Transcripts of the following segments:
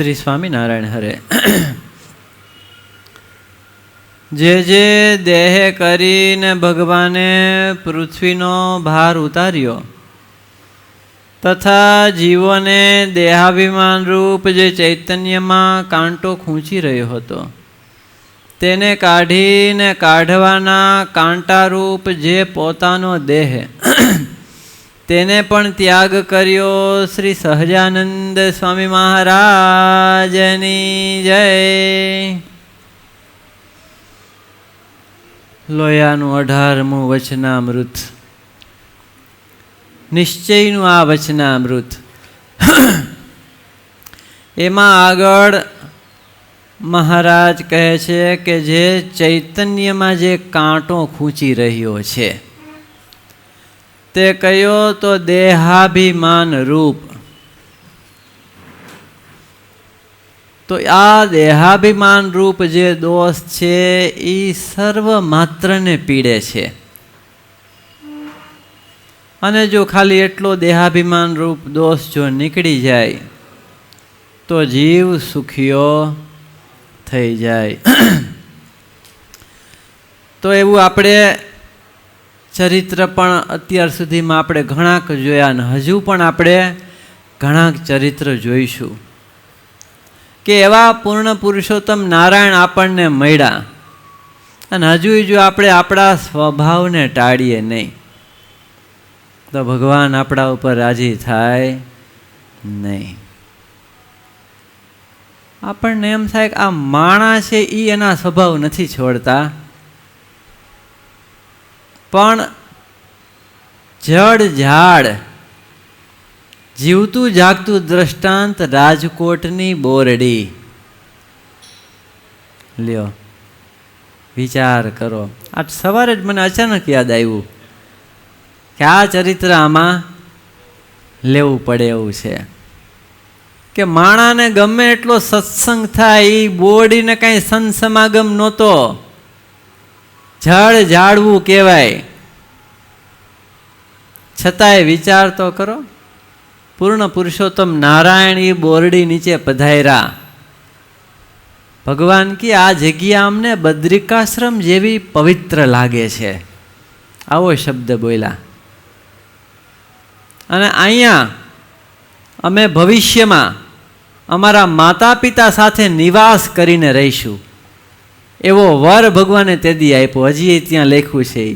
શ્રી સ્વામિનારાયણ હરે. જે જે દેહ કરીને ભગવાને પૃથ્વીનો ભાર ઉતાર્યો તથા જીવોને દેહાભિમાન રૂપ જે ચૈતન્યમાં કાંટો ખૂંચી રહ્યો હતો તેને કાઢીને કાઢવાના કાંટારૂપ જે પોતાનો દેહ તેને પણ ત્યાગ કર્યો. શ્રી સહજાનંદ સ્વામી મહારાજની જય. લોયાનું 18મું વચનામૃત, નિશ્ચયનું આ વચનામૃત. એમાં આગળ મહારાજ કહે છે કે જે ચૈતન્યમાં જે કાંટો ખૂંચી રહ્યો છે તે કયો તો દેહાભિમાન રૂપ. તો આ દેહાભિમાન રૂપ જે દોષ છે એ સર્વ માત્રને પીડે છે. અને જો ખાલી એટલો દેહાભિમાન રૂપ દોષ જો નીકળી જાય તો જીવ સુખીઓ થઈ જાય. તો એવું આપણે ચરિત્ર પણ અત્યાર સુધીમાં આપણે ઘણાક જોયા ને હજુ પણ આપણે ઘણાક ચરિત્ર જોઈશું કે એવા પૂર્ણ પુરુષોત્તમ નારાયણ આપણને મળ્યા અને હજુ જો આપણે આપણા સ્વભાવને ટાળીએ નહીં તો ભગવાન આપણા ઉપર રાજી થાય નહીં. આપણને એમ થાય કે આ માણસ છે એ એના સ્વભાવ નથી છોડતા, પણ જડ ઝાડ જીવતું જાગતું દ્રષ્ટાંત રાજકોટની બોરડી લ્યો, વિચાર કરો. આ સવારે જ મને અચાનક યાદ આવ્યું કે આ ચરિત્ર આમાં લેવું પડે એવું છે કે માણાને ગમે એટલો સત્સંગ થાય એ બોરડીને કાંઈ સંત સમાગમ નહોતો, જળ ઝાડવું કહેવાય. છતાંય વિચાર તો કરો, પૂર્ણ પુરુષોત્તમ નારાયણ એ બોરડી નીચે પધાર્યા. ભગવાન કી આ જગ્યા અમને બદ્રિકાશ્રમ જેવી પવિત્ર લાગે છે, આવો શબ્દ બોલ્યા. અને અહીંયા અમે ભવિષ્યમાં અમારા માતા પિતા સાથે નિવાસ કરીને રહીશું એવો વર ભગવાને તે દી આપ્યો. હજી ત્યાં લખ્યું છે એ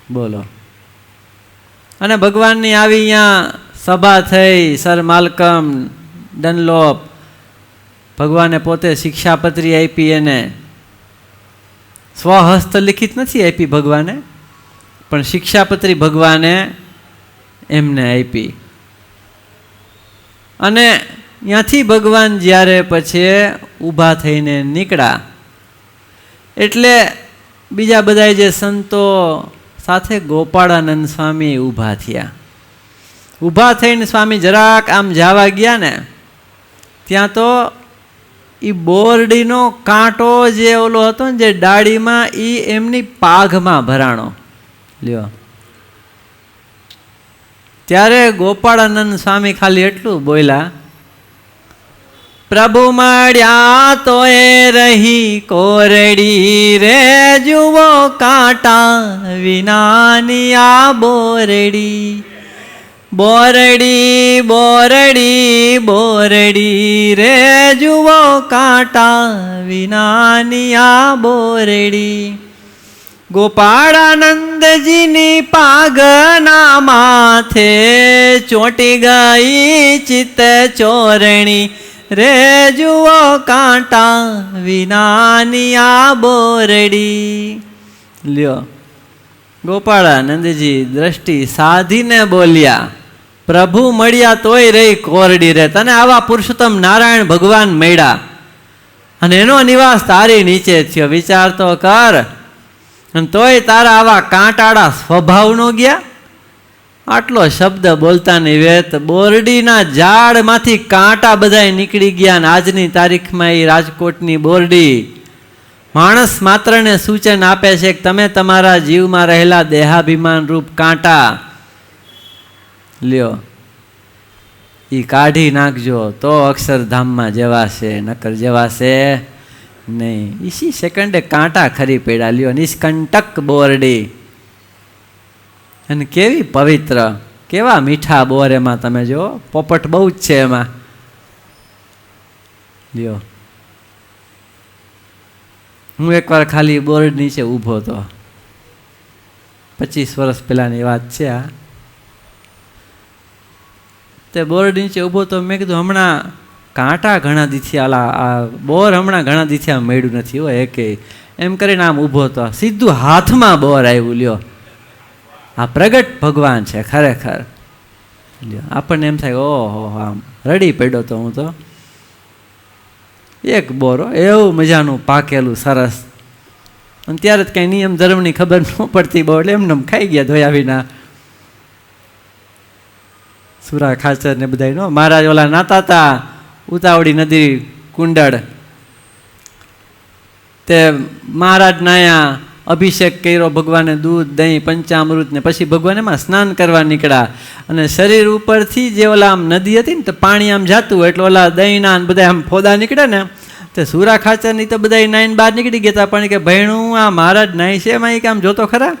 બોલો. અને ભગવાનની આવી અહીંયા સભા થઈ, સર માલ્કમ ડનલોપ ભગવાને પોતે શિક્ષાપત્રી આપી. એને સ્વહસ્ત લિખિત નથી આપી ભગવાને, પણ શિક્ષાપત્રી ભગવાને એમને આપી. અને ત્યાંથી ભગવાન જ્યારે પછી ઊભા થઈને નીકળ્યા એટલે બીજા બધા જે સંતો સાથે ગોપાળાનંદ સ્વામી ઊભા થયા. ઊભા થઈને સ્વામી જરાક આમ જવા ગયા ને ત્યાં તો એ બોરડીનો કાંટો જે ઓલો હતો ને જે ડાળીમાં એ એમની પાઘમાં ભરાણો લ્યો. ત્યારે ગોપાળાનંદ સ્વામી ખાલી એટલું બોલ્યા, પ્રભુ મળ્યા તો એ રહી કોરડી રે, જુઓ કાંટા વિનાની આ બોરડી. બોરડી બોરડી બોરડી રે, જુઓ કાંટા વિનાની આ બોરડી. ગોપાળાનંદજીની પાગના માથે ચોંટી ગઈ ચિત્ત ચોરણી રે, જુઓ કાંટા વિનાની આ બોરડી. લ્યો, ગોપાળાનંદજી દ્રષ્ટિ સાધીને બોલ્યા, પ્રભુ મળ્યા તોય રહી કોરડી રે. તને આવા પુરુષોત્તમ નારાયણ ભગવાન મળ્યા અને એનો નિવાસ તારી નીચે થયો, વિચાર તો કર. અને તોય તારા આવા કાંટાળા સ્વભાવ નો ગયા. આટલો શબ્દ બોલતાની વેત બોરડીના ઝાડમાંથી કાંટા બધાય નીકળી ગયા. ને આજની તારીખમાં એ રાજકોટની બોરડી માણસ માત્રને સૂચન આપે છે કે તમે તમારા જીવમાં રહેલા દેહાભિમાન રૂપ કાંટા લ્યો એ કાઢી નાખજો તો અક્ષરધામમાં જવાશે, નકર જવાશે નહીં. ઈસી સેકન્ડે કાંટા ખરી પડ્યા. લ્યો નિષ્કંટક બોરડી, અને કેવી પવિત્ર, કેવા મીઠા બોર એમાં. તમે જો પોપટ બહુ જ છે એમાં. લ્યો હું એકવાર ખાલી બોર્ડ નીચે ઊભો હતો, 25 વર્ષ પહેલાંની વાત છે આ. તે બોર્ડ નીચે ઊભો તો મેં કીધું હમણાં કાંટા ઘણા દીથી આ બોર હમણાં ઘણા દીથી આમ મળ્યું નથી હોય એકે. એમ કરીને આમ ઊભો હતો, સીધું હાથમાં બોર આવ્યું. લ્યો આ પ્રગટ ભગવાન છે ખરેખર. લ્યો આપણને એમ થાય ઓહો, આમ રડી પડ્યો તો હું તો. એક બોરો એવું મજાનું પાકેલું સરસ, અને ત્યારે જ કંઈ નિયમ ધર્મની ખબર ન પડતી બહુ, એટલે એમને ખાઈ ગયા ધોયા વિના. સુરા ખાચર ને બધા નો મહારાજ ઓલા નાતા હતા ઉતાવળી નદી કુંડળ, તે મહારાજ નાયા, અભિષેક કર્યો ભગવાને, દૂધ દહીં પંચામૃત ને પછી ભગવાન એમાં સ્નાન કરવા નીકળ્યા. અને શરીર ઉપરથી જે ઓલા આમ નદી હતી ને તો પાણી આમ જાતું એટલે ઓલા દહીંના બધા આમ ફોદા નીકળે ને, તે સુરા ખાચરની તો બધા નાઈને બહાર નીકળી ગયા હતા. પણ કે ભૈણું આ મહારાજ નાય છે એમાં કે આમ જોતો ખરા,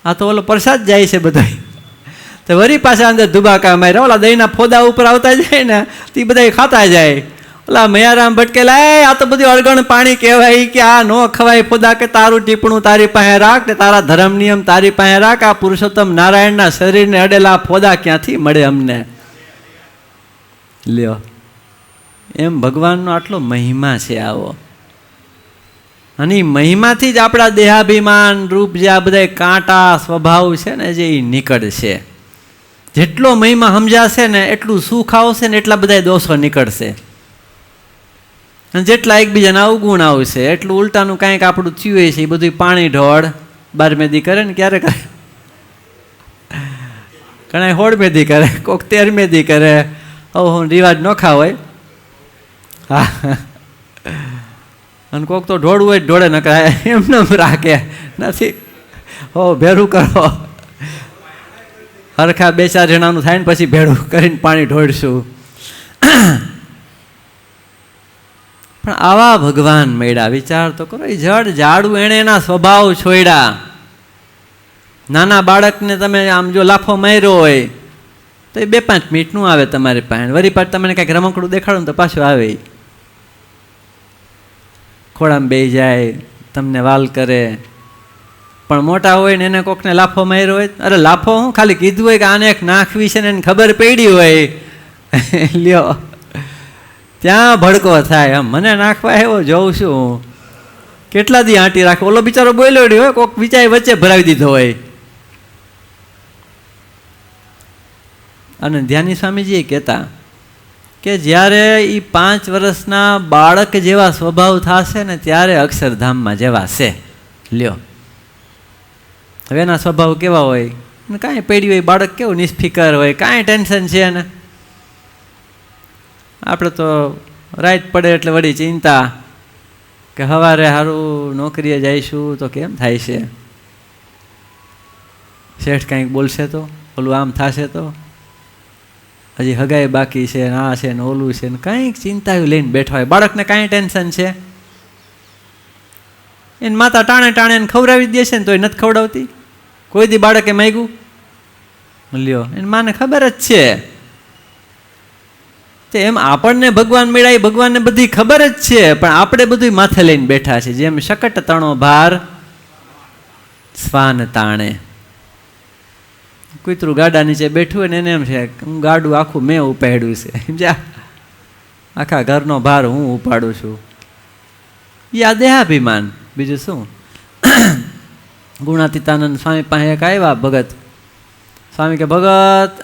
આ તો ઓલો પ્રસાદ જાય છે બધા. તો વરી પાછા અંદર ધુબાકા માર્યા, ઓલા દહીંના ફોદા ઉપર આવતા જાય ને તે બધા ખાતા જાય. ઓલા મયારામ ભટકેલા, આ તો બધું અળગણ પાણી કહેવાય, કે આ ન ખવાય ફોદા, કે તારું ટીપણું તારી પાસે રાખ ને તારા ધર્મ નિયમ તારી પાસે રાખ. આ પુરુષોત્તમ નારાયણના શરીરને અડેલા ફોદા ક્યાંથી મળે અમને? લ્યો એમ ભગવાનનો આટલો મહિમા છે આવો. અને એ મહિમાથી જ આપણા દેહાભિમાન રૂપ જે આ બધા કાંટા સ્વભાવ છે ને જે એ નીકળશે. જેટલો મહિમા સમજાશે ને એટલું સુખ આવશે ને એટલા બધા દોષો નીકળશે. અને જેટલા એકબીજાના અવગુણ આવશે એટલું ઉલટાનું કાંઈક આપણું થયું હોય છે એ બધું પાણી ઢોળ 12 મેદી કરે ને, ક્યારે કરે, ઘણા 16 મેદી કરે, કોઈક 13 મેદી કરે. રિવાજ નોખા હોય. હા, અને કોઈક તો ઢોળવું હોય ઢોળે ન કરે, એમને રાખે નથી. ભેરું કરો, હરખા 2-4 જણાનું થાય ને પછી ભેળું કરીને પાણી ઢોળશું. પણ આવા ભગવાન મળ્યા. વિચાર તો કરો, એ જડ જાડું એણે એના સ્વભાવ છોડ્યા. નાના બાળકને તમે આમ જો લાફો માર્યો હોય તો એ 2-5 મિનિટનું આવે તમારી પાસે. વરી પાછ તમને કાંઈક રમકડું દેખાડું ને તો પાછું આવે, ખોળામાં બેસી જાય, તમને વાલ કરે. પણ મોટા હોય ને એને કોકને લાફો માર્યો હોય, અરે લાફો હું ખાલી કીધું હોય કે આને એક નાખવી છે ને એને ખબર પડી હોય, લ્યો ત્યાં ભડકો થાય. આમ મને નાખવા એવો જોઉં છું હું, કેટલા દી આંટી રાખે. ઓલો બિચારો બોલ્યો હોય, કોઈક બિચારી વચ્ચે ભરાવી દીધો હોય. અને ધ્યાની સ્વામીજી કહેતા કે જ્યારે એ 5 વર્ષના બાળક જેવા સ્વભાવ થશે ને ત્યારે અક્ષરધામમાં જવાશે. લ્યો હવે એના સ્વભાવ કેવા હોય, કાંઈ પડ્યું હોય બાળક કેવું નિષ્ફિકર હોય, કાંઈ ટેન્શન છે ને. આપણે તો રાત પડે એટલે વળી ચિંતા કે સવારે સારું નોકરીએ જઈશું તો કેમ થાય છે, શેઠ કાંઈક બોલશે તો, ઓલું આમ થશે તો, હજી હગાઈ બાકી છે ને આ છે ને ઓલું છે ને, કાંઈક ચિંતા લઈને બેઠા હોય. બાળકને કાંઈ ટેન્શન છે, એને માતા ટાણે ટાણે એને ખવડાવી દે છે ને તોય નથી ખવડાવતી. કોઈ દી બાળકે માગ્યું, લ્યો એને માને ખબર જ છે. એમ આપણને ભગવાન મળ્યા, ભગવાનને બધી ખબર જ છે, પણ આપણે બધું માથે લઈને બેઠા છે. જેમ શકટ તણો ભાર સ્વાન તાણે. કૂતરું ગાડા નીચે બેઠું હોય ને એને એમ છે હું ગાડું આખું મેં ઉપાડ્યું છે, સમજ્યા, આખા ઘરનો ભાર હું ઉપાડું છું. એ આ દેહાભિમાન, બીજું શું. ગુણાતીતાનંદ સ્વામી પાસે એક આવ્યા ભગત. સ્વામી કે ભગત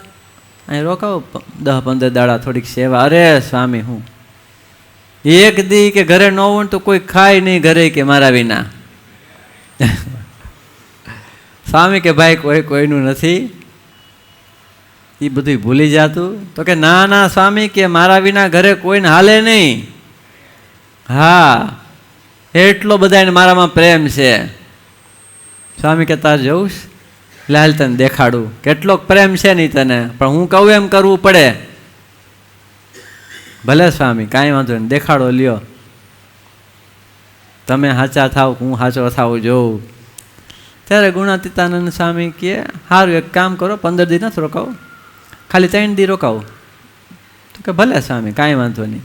અહીં રોકાવો 10-15 દાડા થોડીક સેવા. અરે સ્વામી હું એક દી કે ઘરે ન હોવું તો કોઈ ખાય નહીં ઘરે કે મારા વિના. સ્વામી કે ભાઈ કોઈ કોઈનું નથી, એ બધું ભૂલી જાતું. તો કે ના ના સ્વામી કે મારા વિના ઘરે કોઈને હાલે નહીં. હા એટલો બધાને મારામાં પ્રેમ છે. સ્વામી કે તાર જવું લાલ તને દેખાડું કેટલોક પ્રેમ છે નહીં તને, પણ હું કહું એમ કરવું પડે. ભલે સ્વામી, કાંઈ વાંધો નહીં, દેખાડો લ્યો, તમે સાચા થાવ, હું સાચો થાવું જોઉં. ત્યારે ગુણાતીતાનંદ સ્વામી કહે, સારું એક કામ કરો, 15 દી નથી રોકાવો, ખાલી 3 દી રોકાવો. તો કે ભલે સ્વામી, કાંઈ વાંધો નહીં.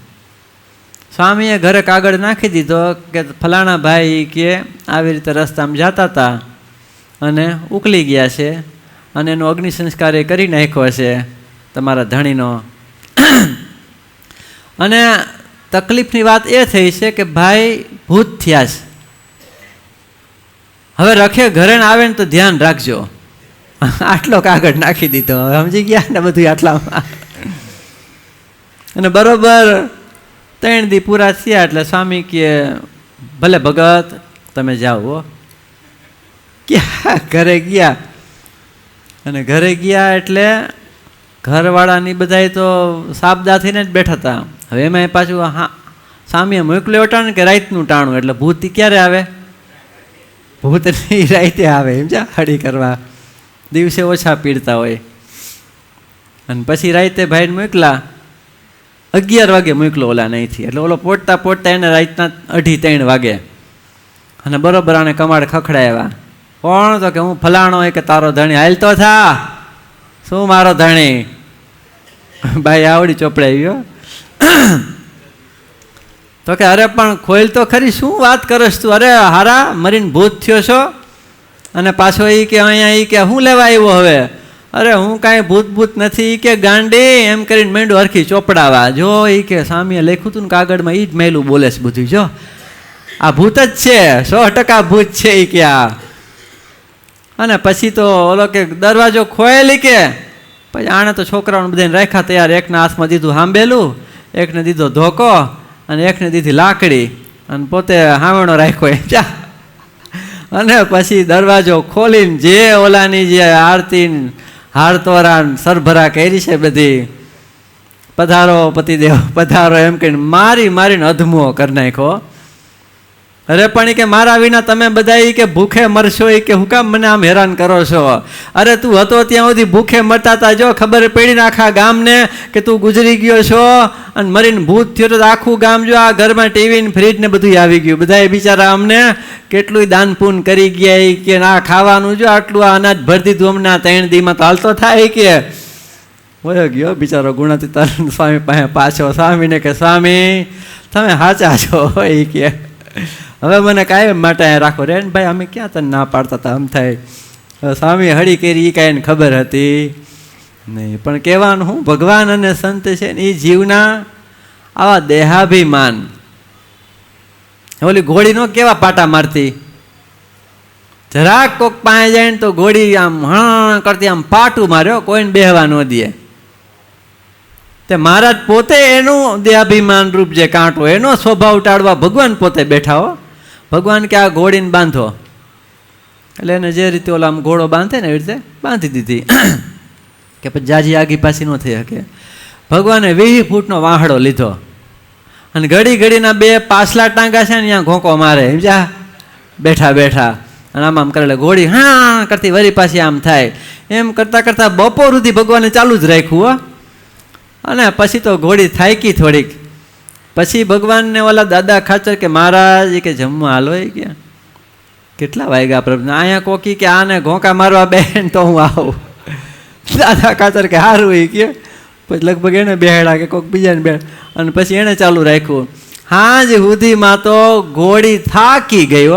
સ્વામીએ ઘરે કાગળ નાખી દીધો કે ફલાણા ભાઈ કે આવી રીતે રસ્તામાં જતા હતા અને ઉકલી ગયા છે અને એનો અગ્નિ સંસ્કાર એ કરી નાખ્યો છે તમારા ધણીનો. અને તકલીફની વાત એ થઈ છે કે ભાઈ ભૂત થયા છે, હવે રખે ઘરે આવે ને તો ધ્યાન રાખજો. આટલો કાગળ નાખી દીધો, સમજી ગયા ને બધું આટલામાં. અને બરોબર 3 દી પૂરા થયા એટલે સ્વામી કહે, ભલે ભગત તમે જાઓ. ક્યાં ઘરે ગયા, અને ઘરે ગયા એટલે ઘરવાળાની બધાય તો સાબદા થઈને જ બેઠા હતા. હવે એમાં પાછું સ્વામીએ મોકલ્યો હતા ને કે રાતનું ટાણું, એટલે ભૂત ક્યારે આવે? ભૂત નહીં, રાતે આવે, એમ જા હળી કરવા, દિવસે ઓછા પીડતા હોય. અને પછી રાતે ભાઈને મોકલા, 11 વાગે મોકલો ઓલા અહીંથી, એટલે ઓલો પોટતા પોટતા એને રાતના 2:30-3 વાગે. અને બરોબર આને કમાડ ખખડાવ્યા. કોણ? તો કે હું ફલાણો હોય કે તારો ધણી. હાલ તો થા, શું મારો ધણી? ભાઈ આવડી ચોપડાવ્યો. તો કે અરે પણ ખોઈલ તો ખરી, શું વાત કરસ તું? અરે હારા મરીને ભૂત થયો છો અને પાછો એ કે અહીંયા એ કે હું લેવા આવ્યો હવે? અરે હું કાંઈ ભૂત નથી કે ગાંડી, એમ કરીને મેંડું હરખી ચોપડાવા. જો એ કે સ્વામીએ લખ્યું હતું ને કાગળમાં, એ જ મેલું બોલે છે બધું. જો આ ભૂત જ છે, 100% ભૂત છે એ કે આ. અને પછી તો ઓલો કે દરવાજો ખોયેલી કે પછી આણે તો છોકરાઓને બધાને રાખ્યા તૈયાર. એકના હાથમાં દીધું હાંબેલું, એકને દીધો ધોકો અને એકને દીધી લાકડી, અને પોતે હાંવેણો રાખ્યો એમ જા. અને પછી દરવાજો ખોલીને જે ઓલાની જે આરતી હારતોરા સરભરા કરી છે બધી, પધારો પતિદેવ પધારો એમ કહીને મારીને અધમુઓ કરી નાખ્યો. અરે પણ એ કે મારા વિના તમે બધા એ કે ભૂખે મરશો, એ કે હું કામ મને આમ હેરાન કરો છો? અરે તું હતો ત્યાં સુધી ભૂખે મરતા હતા, જો ખબર પડી ને આખા ગામને કે તું ગુજરી ગયો છો અને મરીને ભૂત થયો તો આખું ગામ જો આ ઘરમાં ટીવી ને ફ્રીજ ને બધું આવી ગયું. બધાએ બિચારા અમને કેટલું દાન પૂન કરી ગયા, એ કે ના ખાવાનું જો આટલું આ અનાજ ભરી દીધું અમને 3 દીમાં તો હાલતો થાય કે. વયો ગયો બિચારો ગુણાતીતાનંદ સ્વામી પાસે પાછો. સ્વામીને કે સ્વામી તમે સાચા છો એ કે, હવે મને કાયમ માટે રાખો રે ને ભાઈ, અમે ક્યાં તને ના પાડતા હતા આમ થાય. સ્વામી હળી કરી એ કાંઈ ખબર હતી નહીં. પણ કહેવાનું હું, ભગવાન અને સંત છે ને એ જીવના આવા દેહાભિમાન. ઓલી ઘોડીનો કેવા પાટા મારતી, જરાક કોક પાસે જાય ને તો ઘોડી આમ હણ કરતી આમ પાટું માર્યો, કોઈને બેહવા ન દે. તે મહારાજ પોતે એનું દેહાભિમાન રૂપ જે કાંટો, એનો સ્વભાવ ટાળવા ભગવાન પોતે બેઠા હો. ભગવાન કે આ ઘોડીને બાંધો, એટલે એને જે રીતે ઓલા આમ ઘોડો બાંધે ને એવી રીતે બાંધી દીધી કે પછી જાજી આગી પાછી ન થઈ શકે. ભગવાને 20 ફૂટનો વાહડો લીધો અને ઘડીના 2 પાછલા ટાંગા છે ને ત્યાં ઘોંકો મારે એમ જા બેઠા અને આમ કરે એટલે ઘોડી હા કરતી વરી પાછી આમ થાય. એમ કરતાં બપોર સુધી ભગવાને ચાલુ જ રાખ્યું હો. અને પછી તો ઘોડી થાકી થોડીક, પછી ભગવાનને ઓલા દાદા ખાચર કે મહારાજ કે જમવા હાલો. એ કે કેટલા વાગ્યા પ્રભુ? અહીંયા કોકી કે આને ઘોંકા મારવા બેન તો હું આવું. દાદા ખાચર કે સારું. એ કે પછી લગભગ એને બેહડા કે કોઈક બીજાને બેડ, અને પછી એણે ચાલુ રાખ્યું. હાજ સુધીમાં તો ઘોડી થાકી ગઈ.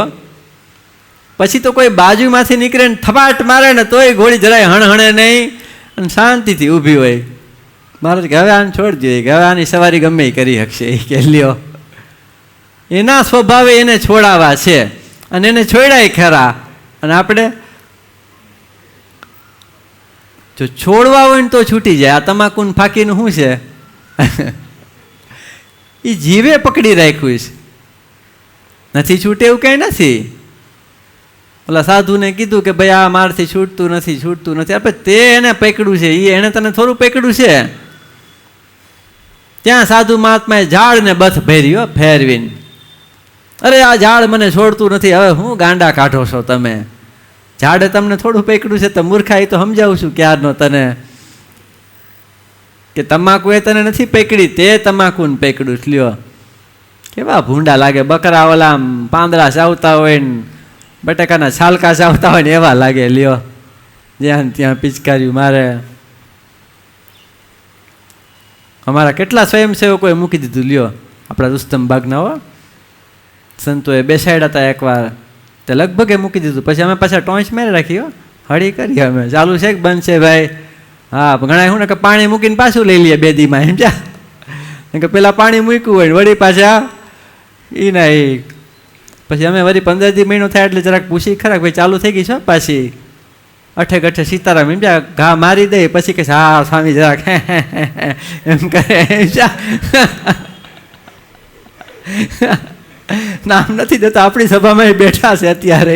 પછી તો કોઈ બાજુમાંથી નીકળે ને થપાટ મારે ને તોય ઘોડી જરાય હણહણે નહીં અને શાંતિથી ઊભી હોય. મહારાજ કે હવે આને છોડી દે, કે હવે આની સવારી ગમે એ કરી શકશે. એ કે લ્યો, એના સ્વભાવે એને છોડાવા છે અને એને છોડાય ખરા. અને આપણે જો છોડવા હોય ને તો છૂટી જાય. આ તમાકુ ફાકીનું શું છે? એ જીવે પકડી રાખ્યું છે, નથી છૂટે એવું કંઈ નથી. ઓલા સાધુને કીધું કે ભાઈ આ મારથી છૂટતું નથી. આપણે તે એને પકડ્યું છે, એ એને તને થોડું પકડ્યું છે. ત્યાં સાધુ મહાત્માએ ઝાડને બથ ભેર્યો ફેરવીને, અરે આ ઝાડ મને છોડતું નથી, હવે હું ગાંડા કાઢો છો તમે? ઝાડે તમને થોડું પકડ્યું છે તો મૂર્ખા, એ તો સમજાવું છું ક્યારનો તને. કે તમાકુ એ તને નથી પકડી, તે તમાકુને પકડ્યું. લ્યો કેવા ભૂંડા લાગે, બકરા ઓલા પાંદડા ચાવતા હોય ને બટાકાના છાલકા ચાવતા હોય ને એવા લાગે. લ્યો જ્યાં ત્યાં પિચકાર્યું મારે. અમારા કેટલા સ્વયંસેવકોએ મૂકી દીધું. લ્યો આપણા રુસ્તમ બાગના હો સંતોએ બેસાડ્યા હતા એકવાર, તે લગભગ એ મૂકી દીધું. પછી અમે પાછા ટોંચ મેરે રાખી, હળી કરી અમે ચાલુ છે કે બંધ છે ભાઈ. હા ઘણા શું ને કે પાણી મૂકીને પાછું લઈ લઈએ 2 દીમાં, એમ જા કે પેલા પાણી મૂક્યું હોય વળી પાછા એ ના એ. પછી અમે વળી 15 દી મહિનો થાય એટલે જરાક પૂછી ખરા ભાઈ ચાલુ થઈ ગઈ છે પાછી. અઠે ગઠે સીતારામ એમ જા ઘા મારી દે. પછી કે હા સ્વામી જરાક એમ કરે, એમ જા નામ નથી દેતા. આપણી સભામાં બેઠા છે અત્યારે,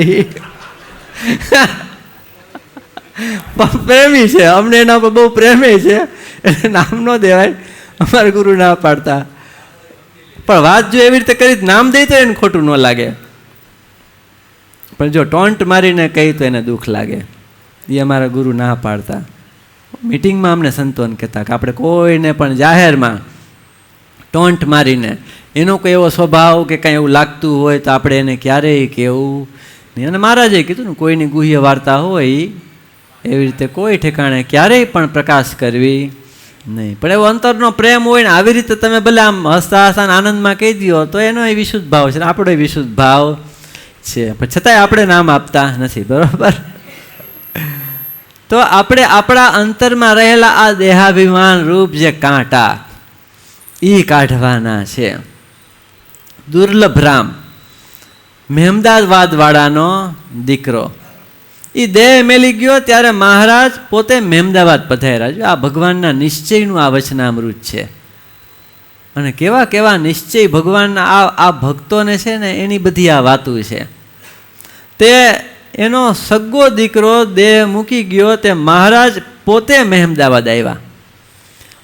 પ્રેમી છે, અમને એના પર બહુ પ્રેમી છે એટલે નામ ન દેવાય, અમારા ગુરુ ના પાડતા. પણ વાત જો એવી રીતે કરી નામ દે તો એને ખોટું ન લાગે, પણ જો ટોન્ટ મારીને કહી તો એને દુઃખ લાગે. એ અમારા ગુરુ ના પાડતા. મિટિંગમાં અમને સંતોન કહેતા કે આપણે કોઈને પણ જાહેરમાં ટોન્ટ મારીને એનો કોઈ એવો સ્વભાવ કે કાંઈ એવું લાગતું હોય તો આપણે એને ક્યારેય કહેવું નહીં. અને મહારાજે કીધું ને કોઈની ગુહ્ય વાર્તા હોય એવી રીતે કોઈ ઠેકાણે ક્યારેય પણ પ્રકાશ કરવી નહીં. પણ એવો અંતરનો પ્રેમ હોય ને આવી રીતે તમે ભલે આમ હસતા હસતા આનંદમાં કહી દો તો એનો એ વિશુદ્ધ ભાવ છે ને આપણો વિશુદ્ધ ભાવ છે, પણ છતાંય આપણે નામ આપતા નથી. બરાબર? તો આપણે આપણા અંતરમાં રહેલા આ દેહાભિમાન રૂપ જે કાંટા એ કાઢવાના છે. દુર્લભ રામ મહેમદાવાદ વાળાનો દીકરો એ દેહ મેલી ગયો ત્યારે મહારાજ પોતે મહેમદાવાદ પધાર્યા. આ ભગવાનના નિશ્ચયનું આ વચનામૃત છે. અને કેવા કેવા નિશ્ચય ભગવાનના આ ભક્તોને છે ને એની બધી આ વાતો છે. તે એનો સગ્ગો દીકરો દેહ મૂકી ગયો તે મહારાજ પોતે મહેમદાવાદ આવ્યા.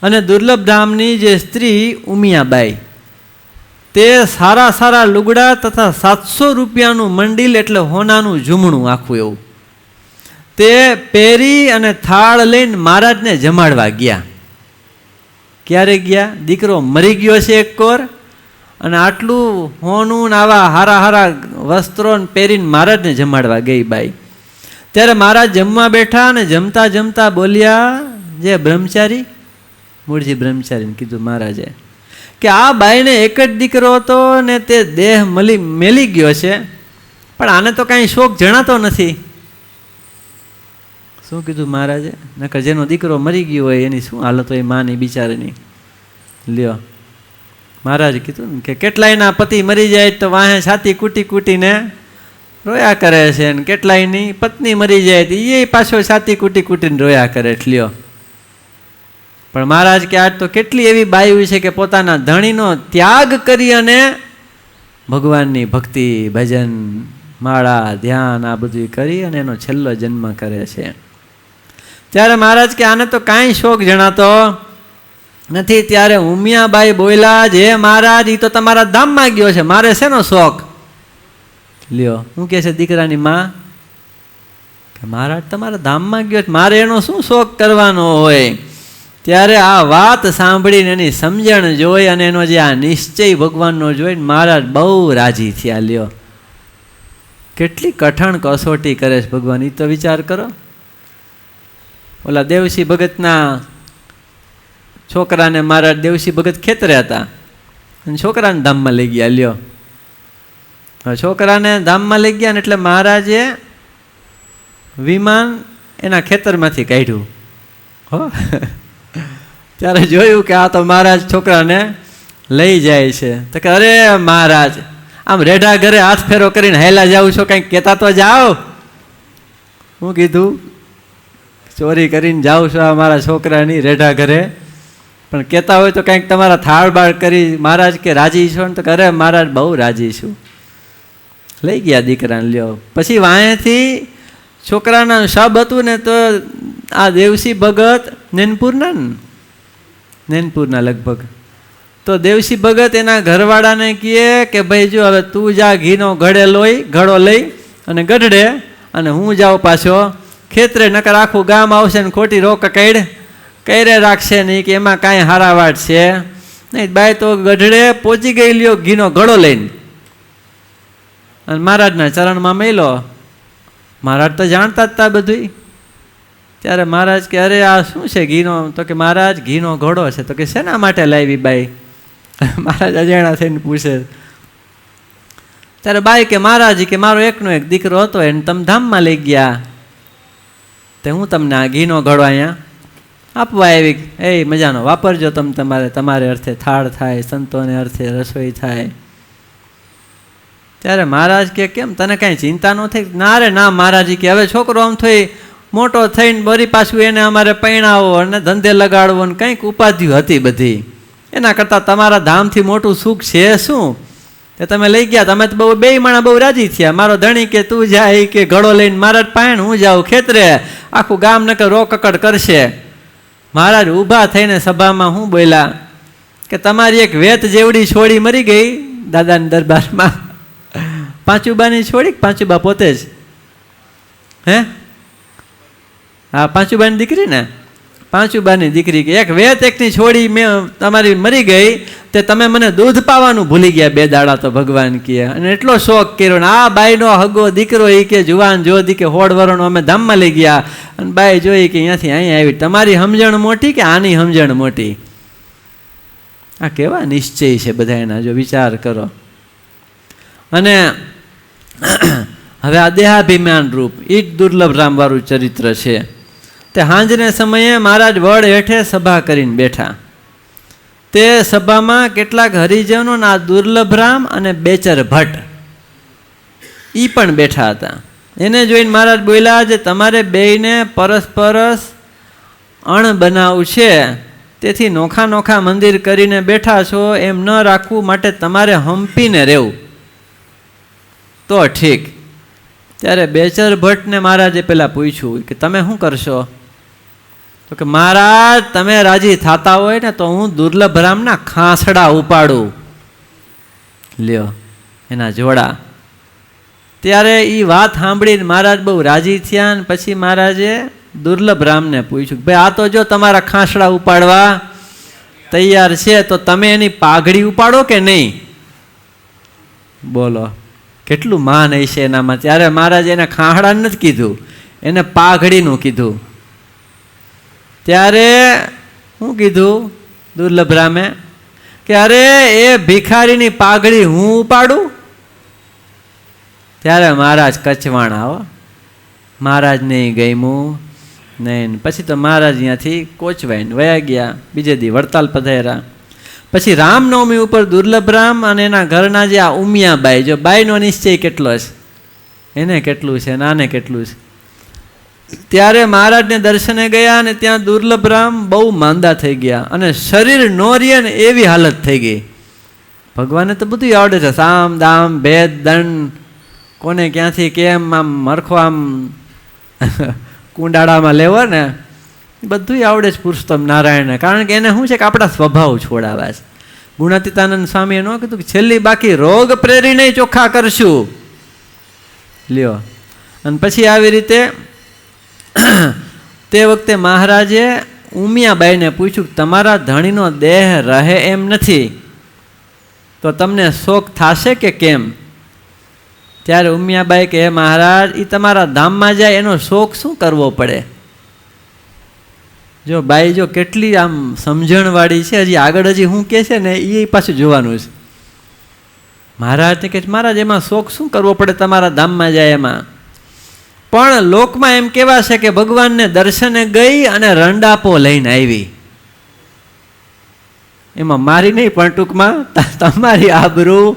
અને દુર્લભ ધામની જે સ્ત્રી ઉમિયાબાઈ તે સારા સારા લુગડા તથા 700 રૂપિયાનું મંડિલ એટલે હોનાનું ઝૂમણું આખું એવું તે પહેરી અને થાળ લઈને મહારાજને જમાડવા ગયા. ક્યારે ગયા? દીકરો મરી ગયો છે એક કોર અને આટલું હોનું ને આવા હારા હારા વસ્ત્રો પહેરીને મહારાજને જમાડવા ગઈ બાઈ. ત્યારે મહારાજ જમવા બેઠા અને જમતા જમતા બોલ્યા, જે બ્રહ્મચારી મૂળજી બ્રહ્મચારીને કીધું મહારાજે કે આ બાઈને એક જ દીકરો હતો ને તે દેહ મેલી ગયો છે, પણ આને તો કાંઈ શોક જણાતો નથી. શું કીધું મહારાજે? નકર જેનો દીકરો મરી ગયો હોય એની શું હાલત હોય માની બિચારીની. લ્યો મહારાજે કીધું ને કે કેટલાયના પતિ મરી જાય તો વાહે છાતી કૂટી કૂટીને રોયા કરે છે, ને કેટલાયની પત્ની મરી જાય તો એ પાછો છાતી કૂટી કૂટીને રોયા કરે. લ્યો પણ મહારાજ કે આજ તો કેટલી એવી બાઈ છે કે પોતાના ધણીનો ત્યાગ કરી અને ભગવાનની ભક્તિ ભજન માળા ધ્યાન આ બધું કરી અને એનો છેલ્લો જન્મ કરે છે. ત્યારે મહારાજ કે આને તો કાંઈ શોક જણાતો નથી. ત્યારે ઉમિયાબાઈ બોલ્યા, જે મહારાજ એ તો તમારા ધામમાં ગયો છે, મારે શેનો શોખ? લ્યો હું કહે છે દીકરાની માં કે મહારાજ તમારા ધામમાં ગયો, મારે એનો શું શોખ કરવાનો હોય? ત્યારે આ વાત સાંભળીને એની સમજણ જોઈ અને એનો જે આ નિશ્ચય ભગવાનનો જોઈને મહારાજ બહુ રાજી થયા. લ્યો કેટલી કઠણ કસોટી કરે છે ભગવાન, એ તો વિચાર કરો. ઓલા દેવસિંહ ભગતના છોકરાને મહારાજ દેવસિંહ ભગત ખેતરે હતા અને છોકરાને ધામમાં લઈ ગયા. લ્યો છોકરાને ધામમાં લઈ ગયા ને એટલે મહારાજે વિમાન એના ખેતરમાંથી કાઢ્યું. હો ત્યારે જોયું કે આ તો મહારાજ છોકરાને લઈ જાય છે. તો કે અરે મહારાજ આમ રેઢા ઘરે હાથ ફેરો કરીને હેલા જાઉં છો, કંઈક કહેતા તો જાઓ. હું કીધું ચોરી કરીને જાઉં છો મારા છોકરાની રેઢા ઘરે, પણ કહેતા હોય તો કંઈક તમારા થાળ બાળ કરી. મહારાજ કે રાજી છો ને? તો અરે મહારાજ બહુ રાજી છું. લઈ ગયા દીકરાને. લ્યો પછી વાંહેથી છોકરાના શબ હતું ને તો આ દેવસિંહ ભગત નેનપુરના લગભગ તો દેવસિંહ ભગત એના ઘરવાળાને કહે કે ભાઈ જો હવે તું જા ઘીનો ઘડો લઈ અને ગઢડે અને હું જાઉં પાછો ખેતરે, નકર આખું ગામ આવશે ને ખોટી રોક કાઢ કઈ રાખશે નહીં કે એમાં કાંઈ હારાવાટ છે નહીં. બાઈ તો ગઢડે પહોંચી ગઈ લ્યો ઘીનો ઘડો લઈને અને મહારાજના ચરણમાં મેલો. મહારાજ તો જાણતા જ હતા બધું. ત્યારે મહારાજ કે અરે આ શું છે ઘીનો? તો કે મહારાજ ઘીનો ઘડો છે. તો કે શેના માટે લાવી બાઈ? મહારાજ અજાણા થઈને પૂછે. ત્યારે બાઈ કે મહારાજ કે મારો એકનો એક દીકરો હતો એને તમે ધામમાં લઈ ગયા તે હું તમને આ ઘીનો ઘડો અહીંયા આપવા આવી. એ મજાનો વાપરજો તમે તમારે અર્થે થાળ થાય, સંતોને અર્થે રસોઈ થાય. ત્યારે મહારાજ કે કેમ તને કાંઈ ચિંતા ન થઈ? ના રે ના મહારાજી કે હવે છોકરો આમ થઈ મોટો થઈને વળી પાછું એને અમારે પૈણાવો અને ધંધે લગાડવો ને કંઈક ઉપાધિઓ હતી બધી. એના કરતાં તમારા ધામથી મોટું સુખ છે શું? તે તમે લઈ ગયા. તમે તો બહુ બે માણા બહુ રાજી થયા. મારો ધણી કે તું જાય કે ઘડો લઈને મહારાજ પાયણ હું જાઉં ખેતરે, આખું ગામ નકર રોકકડ કરશે. મહારાજ ઊભા થઈને સભામાં હું બોલ્યા કે તમારી એક વેત જેવડી છોડી મરી ગઈ દાદાની દરબારમાં. પાંચુબાની છોડી? પાંચુબા પોતે જ હે? હા, પાંચુબાની દીકરી ને? પાંચુબાની દીકરી કે એક વેત એકની છોડી મેં તમારી મરી ગઈ તે તમે મને દૂધ પાવાનું ભૂલી ગયા 2 દાડા તો ભગવાન કહે. અને એટલો શોખ કર્યો ને આ બાઈનો હગો દીકરો એ કે જુવાન જોધી કે 16 વર્ષનો અમે ધામમાં લઈ ગયા અને બાઈ જોઈ કે અહીંયાથી અહીંયા આવી. તમારી સમજણ મોટી કે આની સમજણ મોટી? આ કેવા નિશ્ચય છે બધા એના, જો વિચાર કરો. અને હવે આ દેહાભિમાન રૂપ એ જ દુર્લભ રામવાળું ચરિત્ર છે. તે સાંજને સમયે મહારાજ વડ હેઠે સભા કરીને બેઠા. તે સભામાં કેટલાક હરિજનો આ દુર્લભ રામ અને બેચર ભટ્ટ એ પણ બેઠા હતા. એને જોઈને મહારાજ બોલ્યા જે તમારે બેયને પરસ્પરસ અણ બનાવવું છે તેથી નોખા નોખા મંદિર કરીને બેઠા છો એમ ન રાખવું, માટે તમારે હંપીને રહેવું તો ઠીક. ત્યારે બેચર ભટ્ટને મહારાજે પેલા પૂછ્યું કે તમે શું કરશો? તો કે મહારાજ તમે રાજી થતા હોય ને તો હું દુર્લભ રામના ખાંસડા ઉપાડું. લ્યો એના જોડા. ત્યારે એ વાત સાંભળીને મહારાજ બહુ રાજી થયા ને પછી મહારાજે દુર્લભ રામને પૂછ્યું ભાઈ આ તો જો તમારા ખાંસડા ઉપાડવા તૈયાર છે તો તમે એની પાઘડી ઉપાડો કે નહીં? બોલો કેટલું માન હશે એનામાં. ત્યારે મહારાજ એને ખાંસડા નથી કીધું, એને પાઘડીનું કીધું. ત્યારે શું કીધું દુર્લભ રામે કે અરે એ ભિખારીની પાઘડી હું ઉપાડું? ત્યારે મહારાજ કચવાણા હો. મહારાજ નહીં ગમ્યું નહીં. પછી તો મહારાજ અહીંયાથી કોચવાઈને વયા ગયા. બીજે દી વડતાલ પધાર્યા. પછી રામનવમી ઉપર દુર્લભ રામ અને એના ઘરના જે આ ઉમિયાબાઈ, જો બાઈનો નિશ્ચય કેટલો છે, એને કેટલું છે નાને કેટલું છે. ત્યારે મહારાજને દર્શને ગયા અને ત્યાં દુર્લભ રામ બહુ માંદા થઈ ગયા અને શરીર નો રહે ને એવી હાલત થઈ ગઈ. ભગવાનને તો બધું આવડે છે, સામ દામ ભેદ દંડ, કોને ક્યાંથી કેમ આમ મરખો આમ કુંડાળામાં લેવો ને બધું આવડે છે પુરુષોત્તમ નારાયણને. કારણ કે એને શું છે કે આપણા સ્વભાવ છોડાવા છે. ગુણાતીતાનંદ સ્વામીએ ન કીધું કે છેલ્લી બાકી રોગ પ્રેરીને ચોખ્ખા કરશું. લ્યો. અને પછી આવી રીતે તે વખતે મહારાજે ઉમિયાબાઈને પૂછ્યું તમારા ધણીનો દેહ રહે એમ નથી તો તમને શોક થશે કે કેમ? ત્યારે ઉમિયાબાઈ કે મહારાજ એ તમારા ધામમાં જાય એનો શોક શું કરવો પડે? જો બાઈ જો કેટલી આમ સમજણવાળી છે, હજી આગળ હજી શું કહે છે ને એ પાછું જોવાનું છે. મહારાજને કહે મહારાજ એમાં શોક શું કરવો પડે તમારા ધામમાં જાય એમાં? પણ લોકમાં એમ કહેવા છે કે ભગવાનને દર્શને ગઈ અને રંડાપો લઈને આવી. એમાં મારી નહીં પણ ટૂંકમાં તમારી આબરૂ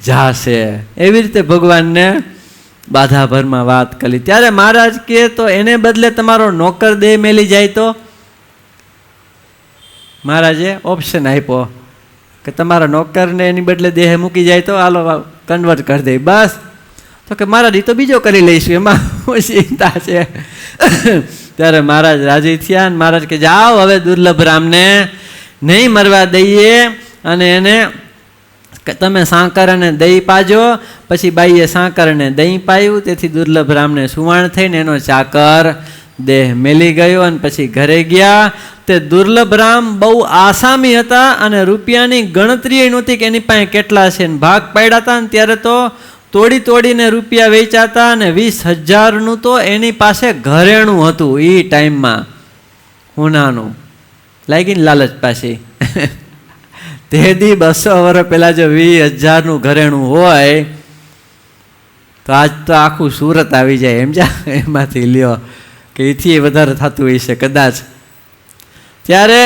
જાશે. એવી રીતે ભગવાનને બાધાભરમાં વાત કરી. ત્યારે મહારાજ કહે તો એને બદલે તમારો નોકર દેહ મેલી જાય તો? મહારાજે ઓપ્શન આપ્યો કે તમારા નોકરને એની બદલે દેહ મૂકી જાય તો હાલો કન્વર્ટ કરી દે. બસ તો કે મહારાજ એ તો બીજો કરી લઈશું, એમાં શું ચિંતા છે? ત્યારે મહારાજ રાજી થયા અને મહારાજ કે જાઓ હવે દુર્લભ રામને નહીં મરવા દઈએ અને એને તમે સાંકર અને દહીં પાજો. પછી બાઈએ સાંકર અને દહીં પાયું તેથી દુર્લભ રામને સુવાણ થઈને એનો ચાકર દેહ મેલી ગયો અને પછી ઘરે ગયા. તે દુર્લભ રામ બહુ આસામી હતા અને રૂપિયાની ગણતરી નહોતી કે એની પાસે કેટલા છે. ભાગ પાડ્યા હતા ને ત્યારે તો તોડીને રૂપિયા વેચાતા અને 20,000નું તો એની પાસે ઘરેણું હતું એ ટાઈમમાં. હુનાનું લાગીને લાલચ પાછી તે દી 200 વર્ષ પહેલા જો 20,000નું ઘરેણું હોય તો આજ તો આખું સુરત આવી જાય એમ જા એમાંથી લ્યો કે એથી વધારે થતું હોય છે કદાચ. ત્યારે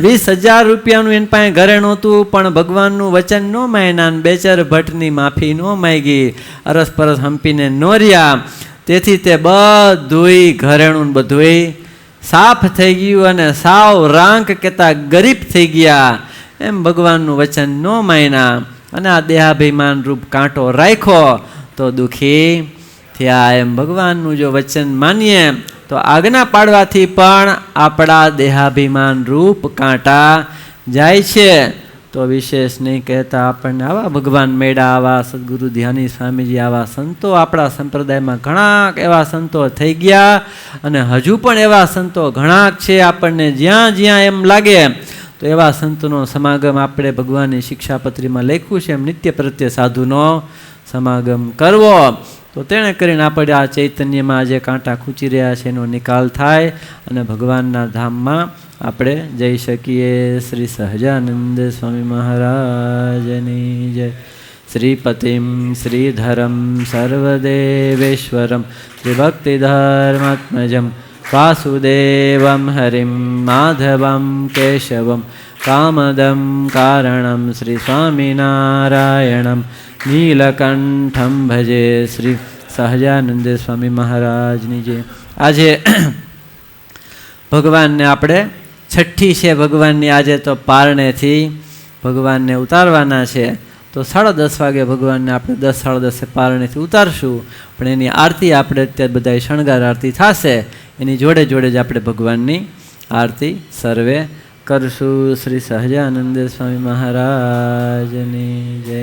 20,000 રૂપિયાનું એની પાસે ઘરેણું હતું, પણ ભગવાનનું વચન ન માન્યા, બેચર ભટ્ટની માફી ન માગી, અરસપરસ હંપીને ન રહ્યા. તેથી તે બધુંય ઘરેણું બધુંય સાફ થઈ ગયું અને સાવ રાંક કહેતા ગરીબ થઈ ગયા. એમ ભગવાનનું વચન ન માન્યા અને આ દેહાભિમાન રૂપ કાંટો રાખ્યો તો દુઃખી થયા. એમ ભગવાનનું જો વચન માનીએ તો આજ્ઞા પાડવાથી પણ આપણા દેહાભિમાન રૂપ કાંટા જાય છે. તો વિશેષ નહીં કહેતા આપણને આવા ભગવાન મેળા, આવા સદગુરુ ધ્યાની સ્વામીજી, આવા સંતો આપણા સંપ્રદાયમાં ઘણા એવા સંતો થઈ ગયા અને હજુ પણ એવા સંતો ઘણા છે. આપણને જ્યાં જ્યાં એમ લાગે તો એવા સંતોનો સમાગમ આપણે ભગવાનની શિક્ષાપત્રીમાં લખ્યું છે એમ નિત્ય પ્રત્યે સાધુનો સમાગમ કરવો. તો તેણે કરીને આપણે આ ચૈતન્યમાં જે કાંટા ખૂંચી રહ્યા છે એનો નિકાલ થાય અને ભગવાનના ધામમાં આપણે જઈ શકીએ. શ્રી સહજાનંદ સ્વામી મહારાજની જય. શ્રીપતિમ શ્રીધરમ સર્વદેવેશ્વરમ શ્રી ભક્તિધર્માત્મજમ વાસુદેવમ હરિમ માધવમ કેશવમ કામદમ કારણમ શ્રી સ્વામિનારાયણમ નીલકંઠમ ભજે. શ્રી સહજાનંદ સ્વામી મહારાજની જે આજે ભગવાનને આપણે છઠ્ઠી છે ભગવાનની આજે તો પારણેથી ભગવાનને ઉતારવાના છે. તો 10:30 વાગે ભગવાનને આપણે 10:30 પારણેથી ઉતારશું. પણ એની આરતી આપણે અત્યારે બધા શણગાર આરતી થશે એની જોડે જોડે જ આપણે ભગવાનની આરતી સર્વે કરશું. શ્રી સહજાનંદ સ્વામી મહારાજની જય.